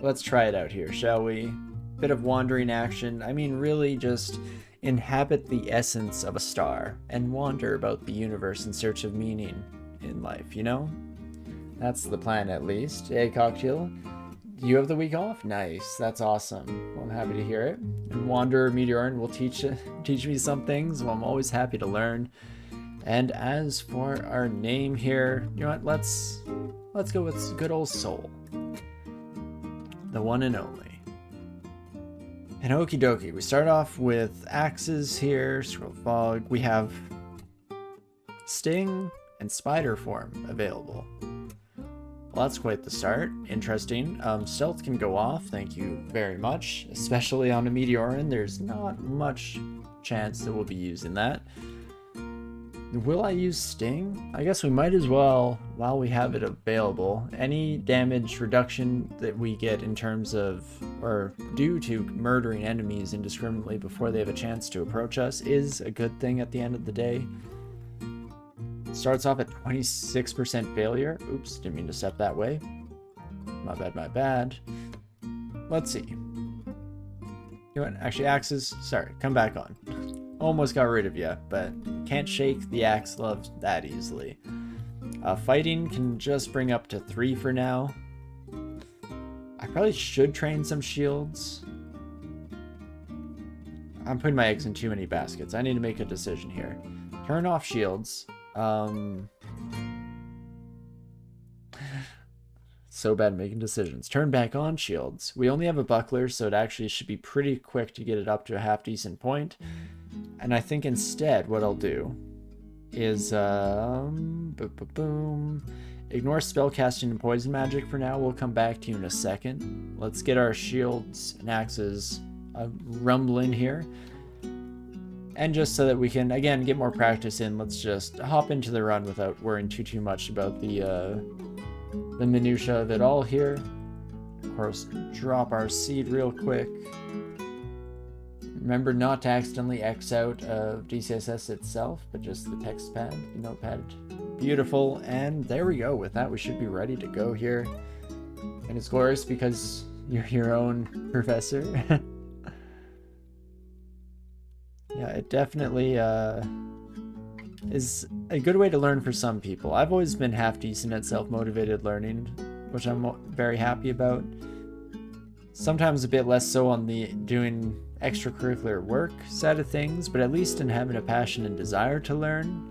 let's try it out here, shall we? Bit of wandering action. I mean, really just inhabit the essence of a star and wander about the universe in search of meaning in life, you know? That's the plan, at least. Hey, Cocktail, you have the week off? Nice. That's awesome. Well, I'm happy to hear it. And Wanderer Meteoran will teach me some things. Well, I'm always happy to learn. And as for our name here, you know what? Let's go with good old Soul, the one and only. And okie dokie, we start off with axes here, scroll fog. We have sting and spider form available. Well, that's quite the start. Interesting. Stealth can go off, thank you very much. Especially on a Meteoran, there's not much chance that we'll be using that. Will I use Sting? I guess we might as well while we have it available. Any damage reduction that we get in terms of, or due to murdering enemies indiscriminately before they have a chance to approach us is a good thing at the end of the day. Starts off at 26% failure. Oops, didn't mean to step that way. My bad, my bad. Let's see. You know what? Actually, axes, sorry, come back on. Almost got rid of you, but can't shake the axe love that easily. Fighting can just bring up to 3 for now. I probably should train some shields. I'm putting my eggs in too many baskets. I need to make a decision here. Turn off shields. So bad making decisions. Turn back on shields. We only have a buckler, so it actually should be pretty quick to get it up to a half decent point. And I think instead what I'll do is boom. Ignore spellcasting and poison magic for now. We'll come back to you in a second. Let's get our shields and axes rumbling here. And just so that we can, again, get more practice in, let's just hop into the run without worrying too much about the minutia of it all here. Of course, drop our seed real quick. Remember not to accidentally X out of DCSS itself, but just the text pad, the notepad. Beautiful, and there we go. With that, we should be ready to go here. And it's glorious because you're your own professor. Yeah, it definitely is a good way to learn for some people. I've always been half decent at self-motivated learning, which I'm very happy about. Sometimes a bit less so on the doing extracurricular work side of things, but at least in having a passion and desire to learn,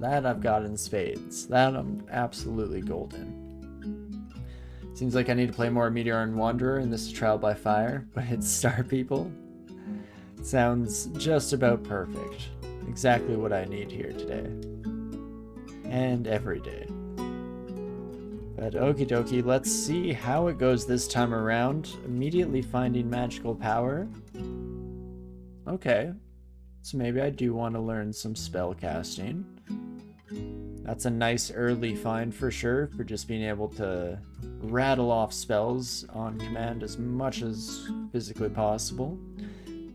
that I've got in spades. That I'm absolutely golden. Seems like I need to play more Meteoran Wanderer in this Trial by Fire, but it's Star People. Sounds just about perfect. Exactly what I need here today. And every day. But okie dokie, let's see how it goes this time around. Immediately finding magical power. Okay. So maybe I do want to learn some spell casting. That's a nice early find for sure, for just being able to rattle off spells on command as much as physically possible.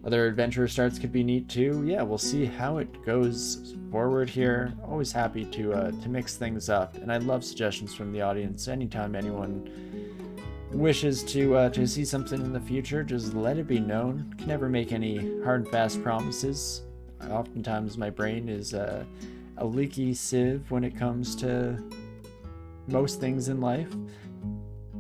Other adventurer starts could be neat too. Yeah, we'll see how it goes forward here. Always happy to mix things up, and I love suggestions from the audience. Anytime anyone wishes to see something in the future, just let it be known. Can never make any hard and fast promises. Oftentimes my brain is a leaky sieve when it comes to most things in life.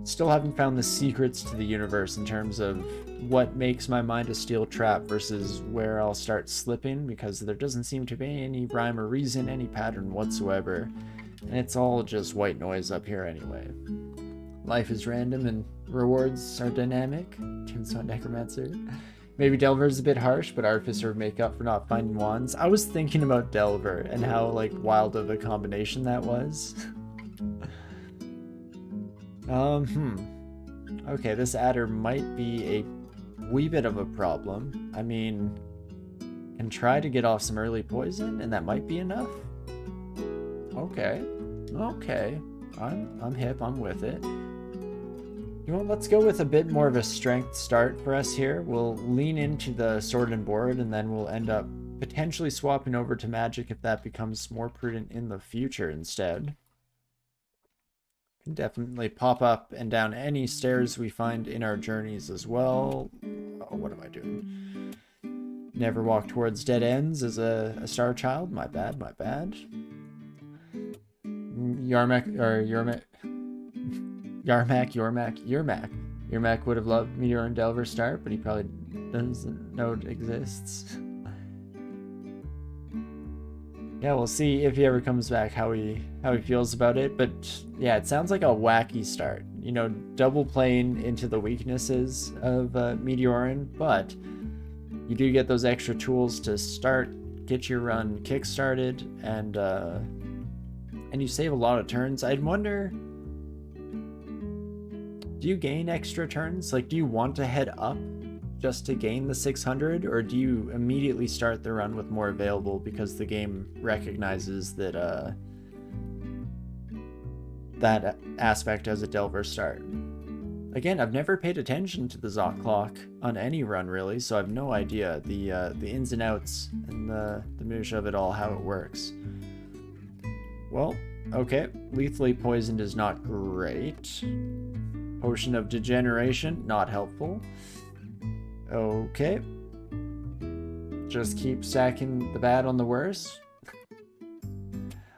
Still haven't found the secrets to the universe in terms of what makes my mind a steel trap versus where I'll start slipping, because there doesn't seem to be any rhyme or reason, any pattern whatsoever, and it's all just white noise up here anyway. Life is random and rewards are dynamic. Tombstone Necromancer. Maybe Delver's a bit harsh, but Artificer would make up for not finding wands. I was thinking about Delver and how like wild of a combination that was. Okay, this adder might be a wee bit of a problem. I mean, can try to get off some early poison, and that might be enough. Okay, I'm hip. I'm with it. You know what? Let's go with a bit more of a strength start for us here. We'll lean into the sword and board, and then we'll end up potentially swapping over to magic if that becomes more prudent in the future instead. can definitely pop up and down any stairs we find in our journeys as well. Oh, what am I doing? Never walk towards dead ends as a star child. My bad, my bad. Yarmak would have loved Meteor and Delver start, but he probably doesn't know it exists. Yeah, we'll see if he ever comes back how he feels about it. But yeah, it sounds like a wacky start. You know, double playing into the weaknesses of Meteoran, but you do get those extra tools to get your run kick-started, and you save a lot of turns. I'd wonder, do you gain extra turns? Like, do you want to head up just to gain the 600, or do you immediately start the run with more available because the game recognizes that that aspect as a Delver start? Again, I've never paid attention to the Zot clock on any run really, so I have no idea the ins and outs and the minutia of it all, how it works. Well, okay, lethally poisoned is not great. Potion of degeneration, not helpful. Okay. Just keep stacking the bad on the worst.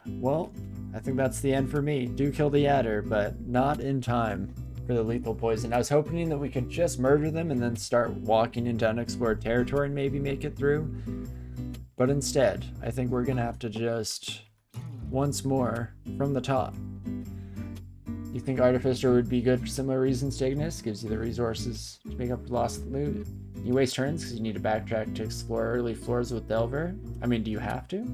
Well, I think that's the end for me. Do kill the adder, but not in time for the lethal poison. I was hoping that we could just murder them and then start walking into unexplored territory and maybe make it through. But instead, I think we're gonna have to just once more from the top. You think Artificer would be good for similar reasons to Ignis? Gives you the resources to make up for lost loot. You waste turns because you need to backtrack to explore early floors with Delver. I mean, do you have to?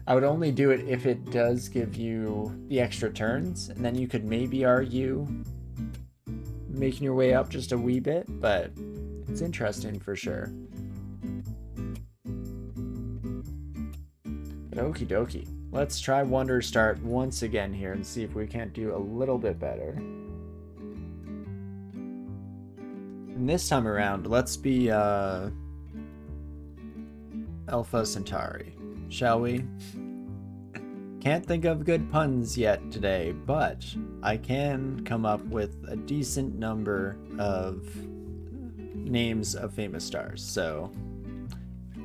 I would only do it if it does give you the extra turns, and then you could maybe argue making your way up just a wee bit, but it's interesting for sure. But okie dokie. Let's try Wonder Start once again here and see if we can't do a little bit better. And this time around, let's be Alpha Centauri, shall we? Can't think of good puns yet today, but I can come up with a decent number of names of famous stars. So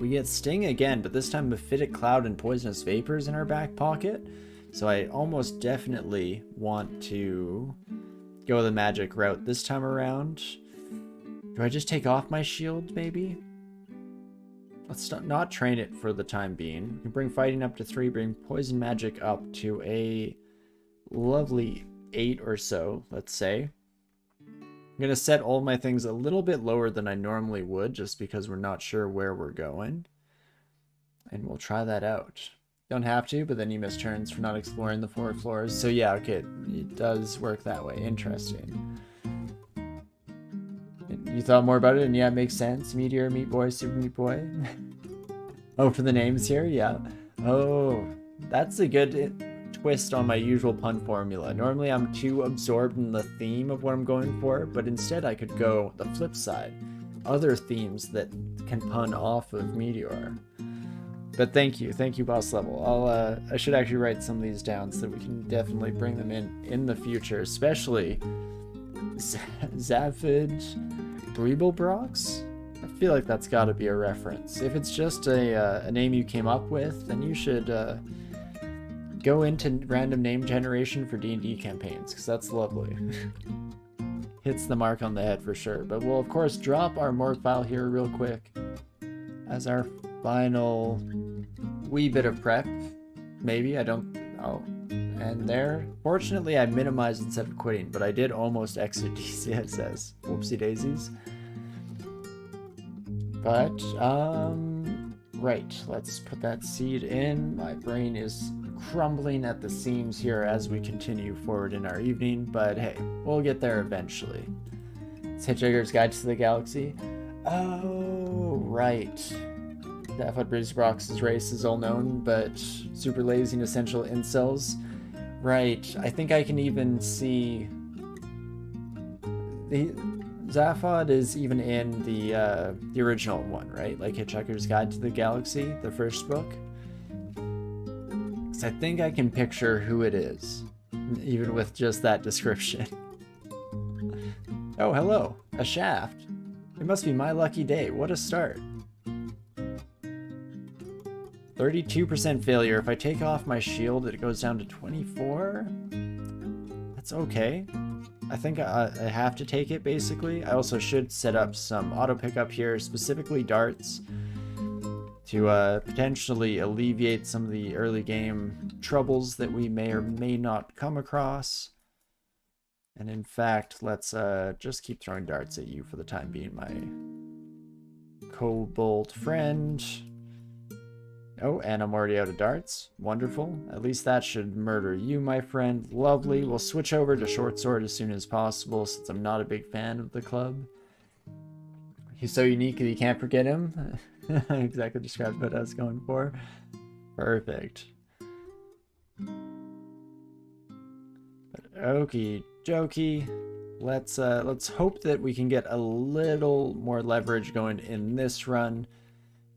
we get Sting again, but this time Mephitic Cloud and Poisonous Vapors in our back pocket. So I almost definitely want to go the magic route this time around. Do I just take off my shield, maybe? Let's not train it for the time being. We can bring fighting up to 3, bring poison magic up to a lovely 8 or so, let's say. I'm going to set all my things a little bit lower than I normally would, just because we're not sure where we're going. And we'll try that out. Don't have to, but then you miss turns for not exploring the 4 floors. So yeah, okay, it does work that way. Interesting. You thought more about it, and yeah, it makes sense. Meteor, Meat Boy, Super Meat Boy. Oh, for the names here? Yeah. Oh, that's a good twist on my usual pun formula. Normally I'm too absorbed in the theme of what I'm going for, but instead I could go the flip side. Other themes that can pun off of Meteor. But thank you, boss level. I should actually write some of these down so that we can definitely bring them in the future, especially Zaphid Breeblebrox? I feel like that's got to be a reference. If it's just a name you came up with, then you should go into random name generation for D&D campaigns, because that's lovely. Hits the mark on the head for sure. But we'll of course drop our morgue file here real quick as our final wee bit of prep. Maybe, and there. Fortunately, I minimized instead of quitting, but I did almost exit DCSS. Whoopsie daisies. But, right, let's put that seed in. My brain is crumbling at the seams here as we continue forward in our evening, but hey, we'll get there eventually. It's Hitchhiker's Guide to the Galaxy. Oh, right. That Breeblebrox's race is all known, but super lazy and essential incels. Right, I think I can even see the Zaphod is even in the original one, right? Like Hitchhiker's Guide to the Galaxy, the first book. 'Cause I think I can picture who it is. even with just that description. Oh, hello. A shaft. It must be my lucky day. What a start. 32% failure. If I take off my shield, it goes down to 24. That's okay. I think I have to take it, basically. I also should set up some auto pickup here, specifically darts, to potentially alleviate some of the early game troubles that we may or may not come across. And in fact, let's just keep throwing darts at you for the time being, my kobold friend. Oh, and I'm already out of darts. Wonderful. At least that should murder you, my friend. Lovely. We'll switch over to short sword as soon as possible, since I'm not a big fan of the club. He's so unique that you can't forget him. Exactly described what I was going for. Perfect. But okie dokie. Let's hope that we can get a little more leverage going in this run.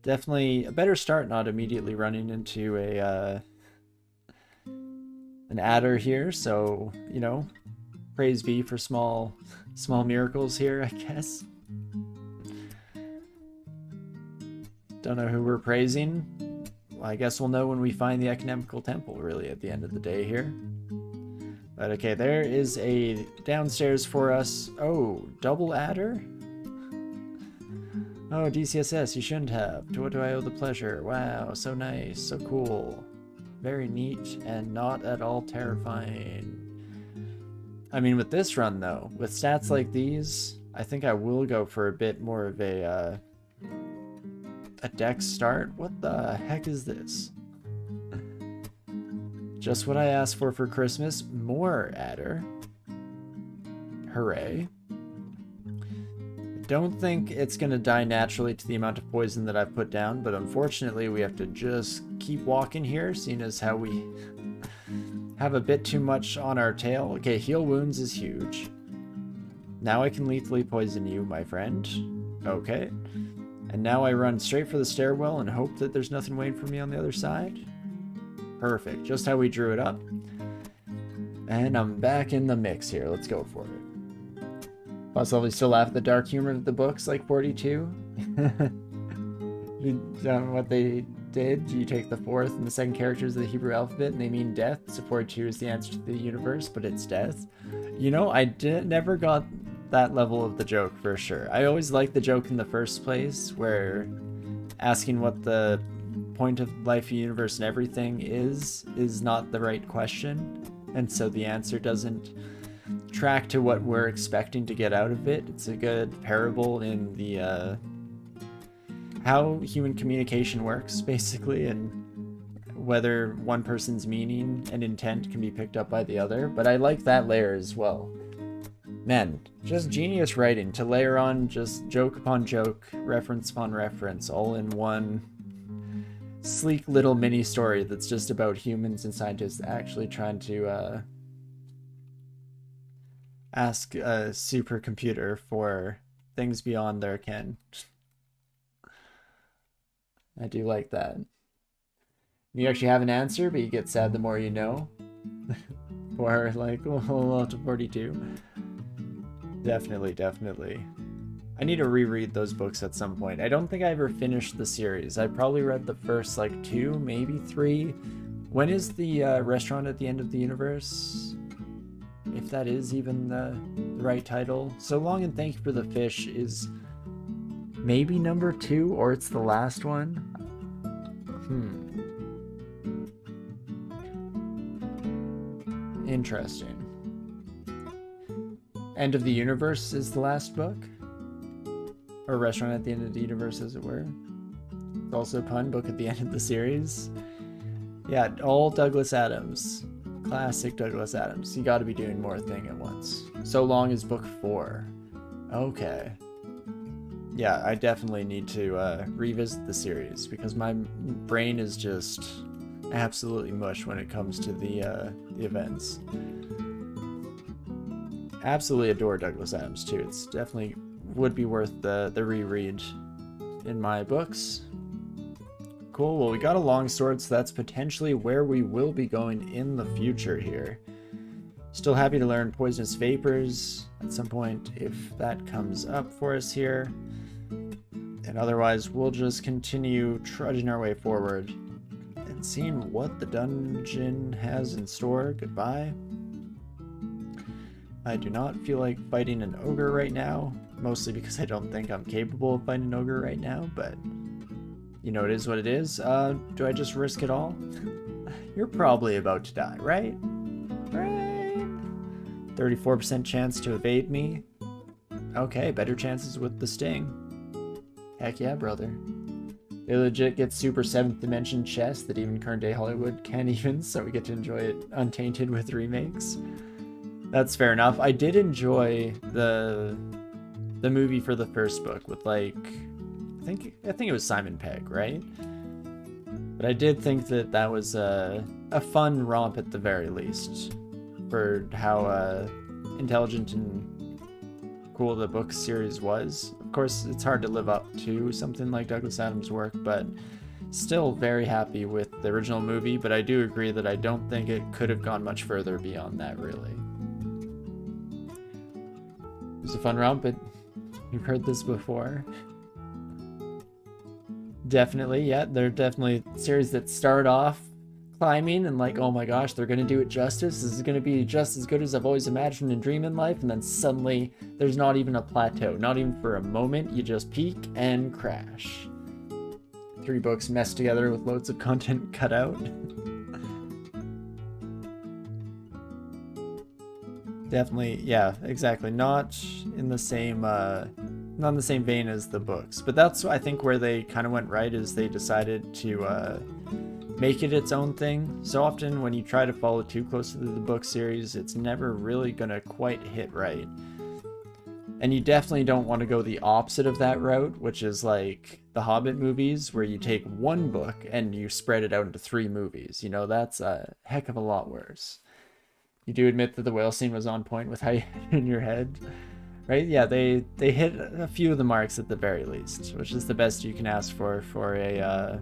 Definitely a better start, not immediately running into a an adder here. So, you know, praise be for small miracles here, I guess. Don't know who we're praising. Well, I guess we'll know when we find the economical temple, really, at the end of the day here. But okay, there is a downstairs for us. Oh, double adder? Oh, DCSS, you shouldn't have. To what do I owe the pleasure? Wow, so nice, so cool. Very neat and not at all terrifying. I mean, with this run, though, with stats like these, I think I will go for a bit more of a dex start. What the heck is this? Just what I asked for Christmas. More adder. Hooray. Don't think it's going to die naturally to the amount of poison that I've put down, but unfortunately we have to just keep walking here, seeing as how we have a bit too much on our tail. Okay, heal wounds is huge. Now I can lethally poison you, my friend. Okay. And now I run straight for the stairwell and hope that there's nothing waiting for me on the other side. Perfect, just how we drew it up. And I'm back in the mix here, let's go for it. Plus, I'll still laugh at the dark humor of the books, like 42. What they did, you take the fourth and the second characters of the Hebrew alphabet, and they mean death. So 42 is the answer to the universe, but it's death. You know, I never got that level of the joke, for sure. I always liked the joke in the first place, where asking what the point of life, universe, and everything is not the right question. And so the answer doesn't track to what we're expecting to get out of it. It's a good parable in the how human communication works, basically, and whether one person's meaning and intent can be picked up by the other. But I like that layer as well. Man, just genius writing to layer on just joke upon joke, reference upon reference, all in one sleek little mini story that's just about humans and scientists actually trying to ask a supercomputer for things beyond their ken. I do like that. You actually have an answer, but you get sad the more you know. For like a lot of 42. Definitely, definitely. I need to reread those books at some point. I don't think I ever finished the series. I probably read the first like 2, maybe 3. When is the restaurant at the end of the universe? If that is even the right title. So Long and Thank You for the Fish is maybe number 2, or it's the last one. Interesting. End of the Universe is the last book? Or Restaurant at the End of the Universe, as it were. It's also a pun, book at the end of the series. Yeah, all Douglas Adams. Classic Douglas Adams. You gotta be doing more thing at once. So Long is book 4. Okay. Yeah, I definitely need to revisit the series, because my brain is just absolutely mush when it comes to the events. Absolutely adore Douglas Adams too. It's definitely would be worth the reread in my books. Cool, well we got a longsword, so that's potentially where we will be going in the future here. Still happy to learn poisonous vapors at some point if that comes up for us here. And otherwise, we'll just continue trudging our way forward and seeing what the dungeon has in store. Goodbye. I do not feel like fighting an ogre right now, mostly because I don't think I'm capable of fighting an ogre right now, but you know, it is what it is. Do I just risk it all? You're probably about to die, right? Right? 34% chance to evade me. Okay, better chances with the sting. Heck yeah, brother. They legit get super 7th dimension chess that even current day Hollywood can't even, so we get to enjoy it untainted with remakes. That's fair enough. I did enjoy the movie for the first book with, like, I think it was Simon Pegg, right? But I did think that that was a fun romp at the very least for how intelligent and cool the book series was. Of course, it's hard to live up to something like Douglas Adams' work, but still very happy with the original movie. But I do agree that I don't think it could have gone much further beyond that, really. It was a fun romp, but you've heard this before. Definitely, yeah, they're definitely series that start off climbing and like, oh my gosh, they're gonna do it justice. This is gonna be just as good as I've always imagined and dreamed in life, and then suddenly there's not even a plateau, not even for a moment. You just peak and crash. 3 books meshed together with loads of content cut out. Definitely, yeah, exactly. Not in the same vein as the books, but that's I think where they kind of went right, is they decided to make it its own thing. So often when you try to follow too close to the book series, it's never really gonna quite hit right. And you definitely don't want to go the opposite of that route, which is like the Hobbit movies, where you take one book and you spread it out into 3 movies. You know, that's a heck of a lot worse. You do admit that the whale scene was on point with how you had it in your head, right? Yeah, they hit a few of the marks at the very least, which is the best you can ask for a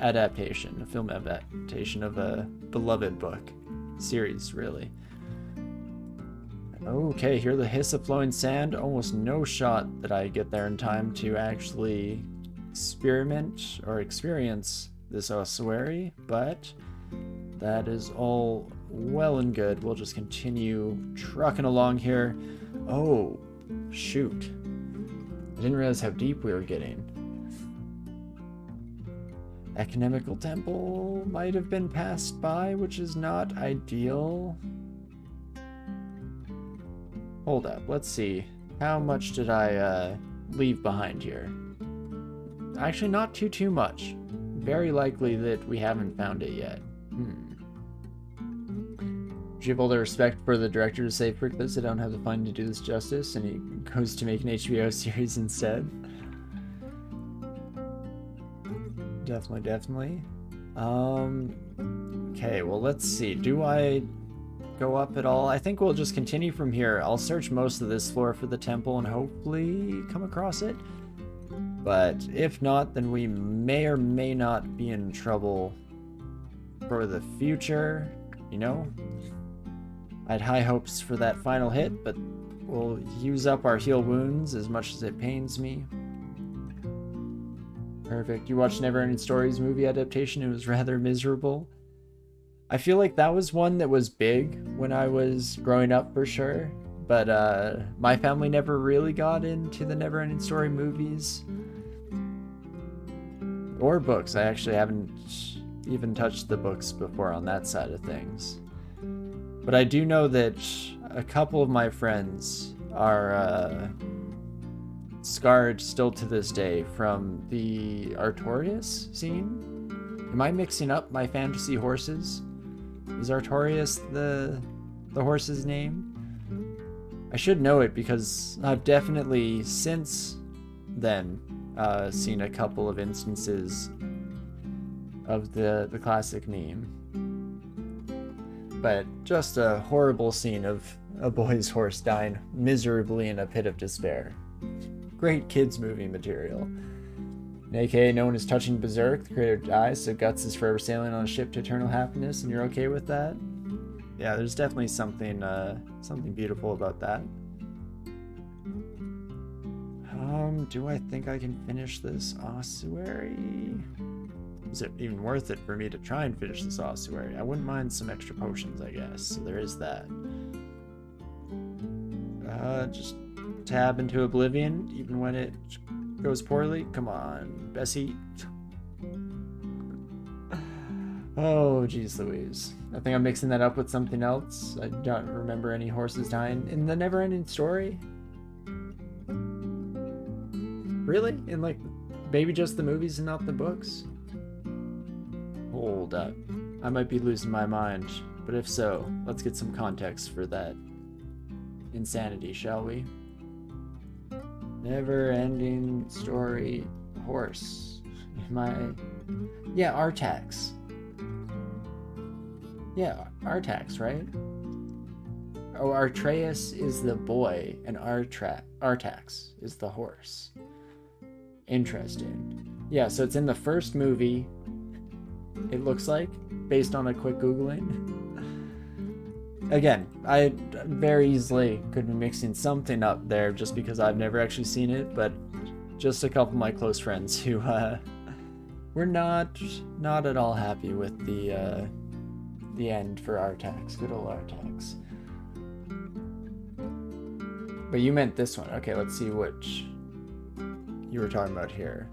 adaptation, a film adaptation of a beloved book series, really. Okay, hear the hiss of flowing sand. Almost no shot that I get there in time to actually experiment or experience this ossuary, but that is all well and good. We'll just continue trucking along here. Oh, shoot. I didn't realize how deep we were getting. Economical Temple might have been passed by, which is not ideal. Hold up, let's see. How much did I leave behind here? Actually, not too much. Very likely that we haven't found it yet. Do you have all the respect for the director to say, frick this, I don't have the funding to do this justice, and he goes to make an HBO series instead? Definitely. Okay, well, let's see. Do I go up at all? I think we'll just continue from here. I'll search most of this floor for the temple and hopefully come across it. But if not, then we may or may not be in trouble for the future, you know? I had high hopes for that final hit, but we'll use up our heal wounds as much as it pains me. Perfect. You watched NeverEnding Story's movie adaptation. It was rather miserable. I feel like that was one that was big when I was growing up for sure, but my family never really got into the NeverEnding Story movies or books. I actually haven't even touched the books before on that side of things. But I do know that a couple of my friends are scarred still to this day from the Artorias scene. Am I mixing up my fantasy horses? Is Artorias the horse's name? I should know it because I've definitely since then seen a couple of instances of the classic meme. But just a horrible scene of a boy's horse dying miserably in a pit of despair. Great kids movie material. AKA no one is touching Berserk, the creator dies, so Guts is forever sailing on a ship to eternal happiness, and you're okay with that? Yeah, there's definitely something something beautiful about that. Do I think I can finish this ossuary? Is it even worth it for me to try and finish this ossuary? I wouldn't mind some extra potions, I guess. So there is that. Just tab into oblivion, even when it goes poorly. Come on, Bessie. Oh, geez Louise. I think I'm mixing that up with something else. I don't remember any horses dying in the NeverEnding Story. Really? In like maybe just the movies and not the books? Hold up. I might be losing my mind, but if so, let's get some context for that insanity, shall we? NeverEnding Story horse. Yeah, Artax. Yeah, Artax, right? Oh, Artreus is the boy, and Artax is the horse. Interesting. Yeah, so it's in the first movie, it looks like, based on a quick Googling. Again, I very easily could be mixing something up there just because I've never actually seen it, but just a couple of my close friends who were not at all happy with the end for Artax. Good old Artax. But you meant this one. Okay, let's see which you were talking about here.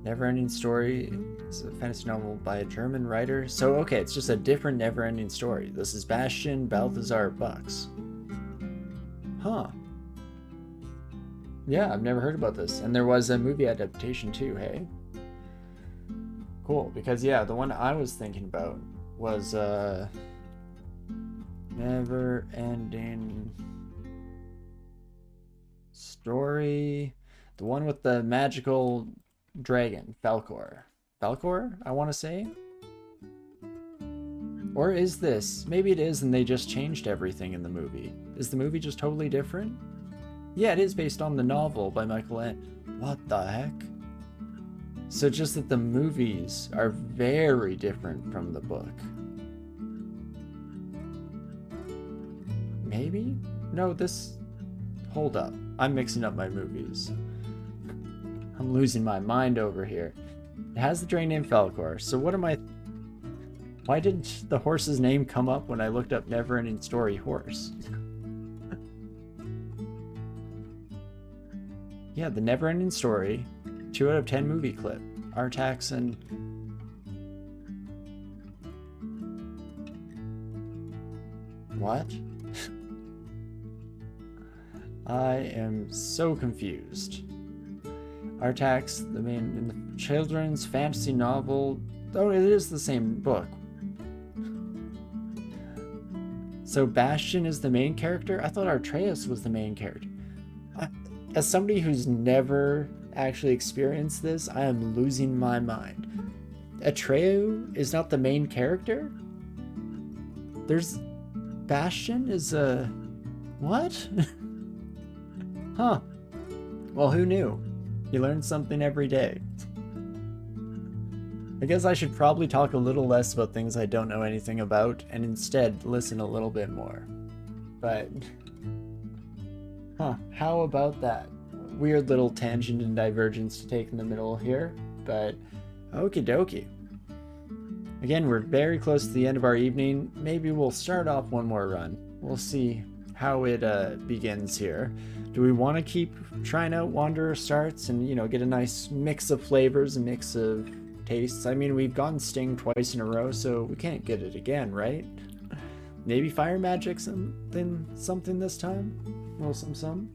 NeverEnding Story is a fantasy novel by a German writer. So, okay, it's just a different NeverEnding Story. This is Bastian Balthazar Bucks. Huh. Yeah, I've never heard about this. And there was a movie adaptation too, hey? Cool, because yeah, the one I was thinking about was NeverEnding Story. The one with the magical dragon, Falcor. Falcor, I want to say? Or is this? Maybe it is and they just changed everything in the movie. Is the movie just totally different? Yeah, it is based on the novel by Michael N. What the heck? So just that the movies are very different from the book. Maybe? No, this... Hold up. I'm mixing up my movies. I'm losing my mind over here. It has the dragon named Falcor, so what am I... Why didn't the horse's name come up when I looked up NeverEnding Story horse? Yeah, the NeverEnding Story, 2 out of 10 movie clip. Artax and... What? I am so confused. Artax, the main in the children's fantasy novel. Oh, it is the same book. So Bastian is the main character? I thought Artreus was the main character. As somebody who's never actually experienced this, I am losing my mind. Atreyu is not the main character? There's... Bastian is a... What? Huh. Well, who knew? You learn something every day. I guess I should probably talk a little less about things I don't know anything about, and instead listen a little bit more. But... Huh, how about that? Weird little tangent and divergence to take in the middle here, but okie dokie. Again, we're very close to the end of our evening. Maybe we'll start off one more run. We'll see how it begins here. Do we want to keep trying out Wanderer starts and, you know, get a nice mix of flavors, a mix of tastes? I mean, we've gotten Sting twice in a row, so we can't get it again, right? Maybe Fire Magic something this time? Well, some.